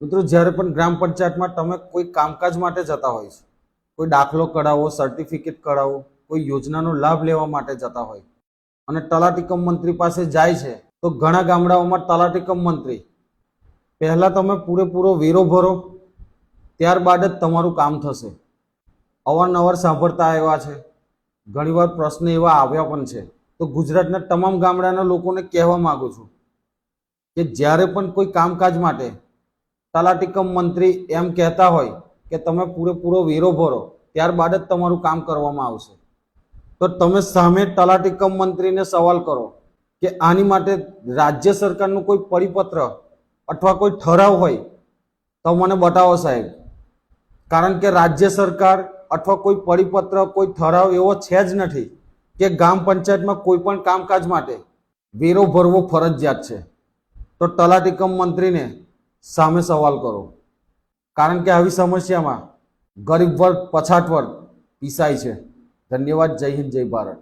મિત્રો, જ્યારે પણ ગ્રામ પંચાયતમાં તમે કોઈ કામકાજ માટે જતા હોય છે, કોઈ દાખલો કઢાવો, સર્ટિફિકેટ કઢાવો, કોઈ યોજનાનો લાભ લેવા માટે જતા હોય અને તલાટી કમ મંત્રી પાસે જાય છે, તો ઘણા ગામડાઓમાં તલાટી કમ મંત્રી પહેલા તમે પૂરેપૂરો વેરો ભરો, ત્યારબાદ જ તમારું કામ થશે. અવારનવાર સાંભળતા આવ્યા છે, ઘણીવાર પ્રશ્ન એવા આવ્યા પણ છે. તો ગુજરાતના તમામ ગામડાના લોકોને કહેવા માંગુ છું કે જ્યારે પણ કોઈ કામકાજ માટે તલાટી કમ મંત્રી એમ કહેતા હોય કે તમે પૂરેપૂરો વેરો ભરો, ત્યારબાદ જ તમારું કામ કરવામાં આવશે, તો તમે સામે તલાટી કમ મંત્રીને સવાલ કરો કે આની માટે રાજ્ય સરકારનું કોઈ પરિપત્ર અથવા કોઈ ઠરાવ હોય તો મને બતાવો સાહેબ. કારણ કે રાજ્ય સરકાર અથવા કોઈ પરિપત્ર, કોઈ ઠરાવ એવો છે જ નથી કે ગ્રામ પંચાયતમાં કોઈ પણ કામકાજ માટે વેરો ભરવો ફરજિયાત છે. તો તલાટી કમ મંત્રીને સામે સવાલ કરો, કારણ કે આવી સમસ્યામાં ગરીબ વર્ગ, પછાત વર્ગ પીસાય છે. ધન્યવાદ. જય હિન્દ, જય ભારત.